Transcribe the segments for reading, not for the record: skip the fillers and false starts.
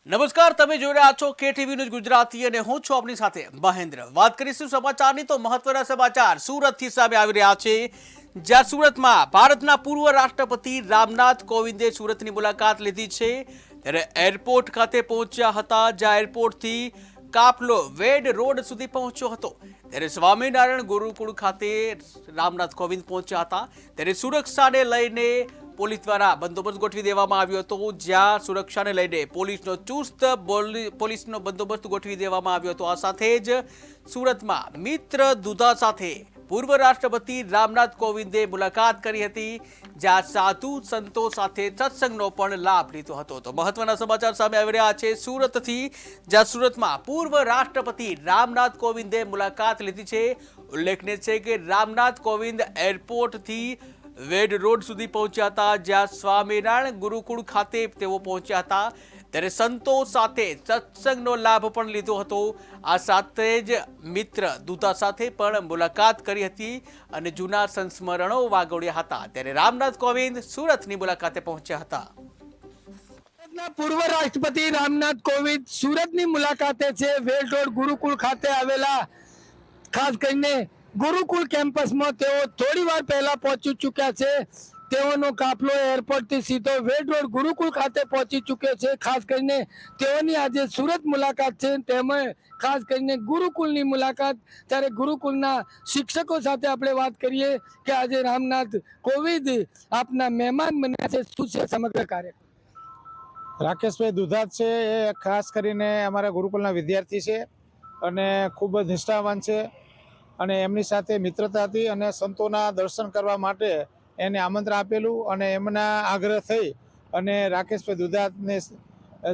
નમસ્કાર, તમે જોઈ રહ્યા છો કેટીવી ન્યૂઝ ગુજરાતી અને હું છું આપની સાથે મહેન્દ્ર। વાત કરીશું સમાચારની તો મહત્વના સમાચાર સુરતથી સામે આવી રહ્યા છે, જ્યાં સુરતમાં ભારતના પૂર્વ રાષ્ટ્રપતિ રામનાથ કોવિંદે સુરતની મુલાકાત લીધી છે। ત્યારે એરપોર્ટ ખાતે પહોંચ્યા હતા, જ્યાં એરપોર્ટથી કાફલો વેડ રોડ સુધી પહોંચ્યો હતો। ત્યારે સ્વામિનારાયણ ગુરુકુળ ખાતે રામનાથ કોવિંદ પહોંચ્યા હતા। ત્યારે સુરક્ષાને લઈને પોલીસ દ્વારા બંદોબસ્ત ગોઠવી દેવામાં આવ્યો હતો, જ્યાં સુરક્ષાને લઈને પોલીસનો બંદોબસ્ત ગોઠવી દેવામાં આવ્યો હતો। આ સાથે જ સુરતમાં મિત્ર દુધા સાથે પૂર્વ રાષ્ટ્રપતિ રામનાથ કોવિંદે મુલાકાત કરી હતી, જ્યાં સાધુ સંતો સાથે સત્સંગનો પણ લાભ લીધો હતો। તો મહત્વના સમાચાર સામે આવી રહ્યા છે સુરતથી, જ્યાં સુરતમાં પૂર્વ રાષ્ટ્રપતિ રામનાથ કોવિંદે મુલાકાત લીધી છે। ઉલ્લેખનીય છે કે રામનાથ કોવિંદ એરપોર્ટથી વેડ રોડ સુધી પહોંચ્યા હતા, જ્યાં સ્વામિનારાયણ ગુરુકુળ ખાતે તેઓ પહોંચ્યા હતા। ત્યારે સંતો સાથે સત્સંગનો લાભ પણ લીધો હતો। આ સાથે જ મિત્ર દૂતા સાથે પણ મુલાકાત કરી હતી અને જૂના સંસ્મરણો વાગોળ્યા હતા। ત્યારે રામનાથ કોવિંદ સુરતની મુલાકાતે પહોંચ્યા હતા। પૂર્વ રાષ્ટ્રપતિ રામનાથ કોવિંદ સુરતની મુલાકાતે છે। વેડ રોડ ગુરુકુળ ખાતે આવેલા ખાસ કરીને ગુરુકુળ કેમ્પસમાં તેઓ થોડી વાર પહેલા પહોંચી ચૂક્યા છે। તેઓનો કાફલો એરપોર્ટથી સીધો વેડ રોડ ગુરુકુળ ખાતે પહોંચી ચૂક્યો છે। ખાસ કરીને તેઓની આજે સુરત મુલાકાત છે, તેમાં ખાસ કરીને ગુરુકુળની મુલાકાત। ત્યારે ગુરુકુળના શિક્ષકો સાથે આપણે વાત કરીએ કે આજે રામનાથ કોવિંદ આપના મહેમાન બન્યા છે, શું છે સમગ્ર કાર્યક્રમ? રાકેશભાઈ દુધાત છે, એ ખાસ કરીને અમારા ગુરુકુલના વિદ્યાર્થી છે અને ખૂબ જ નિષ્ઠાવાન છે અને એમની સાથે મિત્રતા હતી અને સંતોના દર્શન કરવા માટે એને આમંત્રણ આપેલું અને એમના આગ્રહ થઈ અને રાકેશભાઈ દુધાતને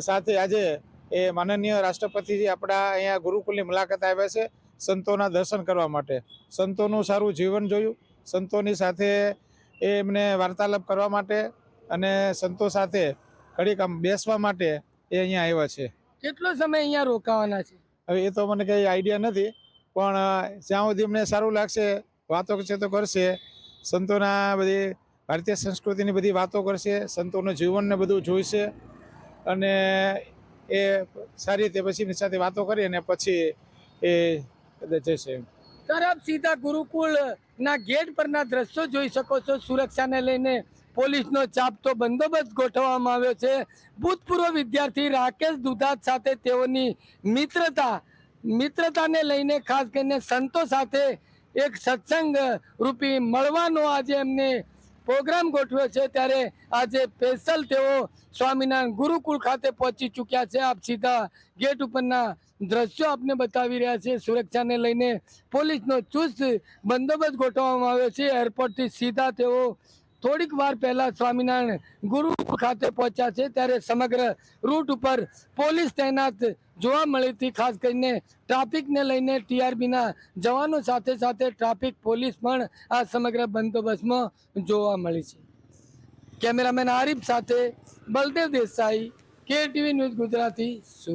સાથે આજે એ માનનીય રાષ્ટ્રપતિજી આપણા અહીંયા ગુરુકુલની મુલાકાત આવ્યા છે સંતોના દર્શન કરવા માટે। સંતોનું સારું જીવન જોયું, સંતોની સાથે એમને વાર્તાલાપ કરવા માટે અને સંતો સાથે ઘડીક આમ બેસવા માટે એ અહીંયા આવ્યા છે। કેટલો સમય અહીંયા રોકાવાના છે? હવે એ તો મને કંઈ આઈડિયા નથી, પણ જ્યાં સુધી અમને સારું લાગશે વાતો કરશે તો કરશે, સંતોના બધી ભારતીય સંસ્કૃતિની બધી વાતો કરશે, સંતોનું જીવનને બધું જોઈશે અને એ સારી રીતે પછી એમની સાથે વાતો કરી અને પછી એ જશે। તરફ સીધા ગુરુકુળના ગેટ પરના દ્રશ્યો જોઈ શકો છો। સુરક્ષાને લઈને પોલીસનો ચાપતો બંદોબસ્ત ગોઠવવામાં આવ્યો છે। ભૂતપૂર્વ વિદ્યાર્થી રાકેશ દુધાત સાથે તેઓની મિત્રતાને લઈને ખાસ કરીને સંતો સાથે એક સત્સંગ રૂપી મળવાનો આજે એમને પ્રોગ્રામ ગોઠવ્યો છે। ત્યારે આજે સ્પેશિયલ તેઓ સ્વામિનારાયણ ગુરુકુળ ખાતે પહોંચી ચૂક્યા છે। આપ સીધા ગેટ ઉપરના દ્રશ્યો આપને બતાવી રહ્યા છે। સુરક્ષાને લઈને પોલીસનો ચુસ્ત બંદોબસ્ત ગોઠવવામાં આવ્યો છે। એરપોર્ટથી સીધા તેઓ થોડીક વાર પહેલા સ્વામિનારાયણ ગુરુકુળ ખાતે પહોંચ્યા છે। ત્યારે સમગ્ર રૂટ ઉપર પોલીસ તૈનાત જોવા મળી હતી। ખાસ કરીને ટ્રાફિકને લઈને ટીઆરબીના જવાનો સાથે સાથે ટ્રાફિક પોલીસ પણ આ સમગ્ર બંદોબસ્તમાં જોવા મળી છે। કેમેરામેન આરિફ સાથે બલદેવ દેસાઈ, કેટીવી ન્યૂઝ ગુજરાતી, સુરત।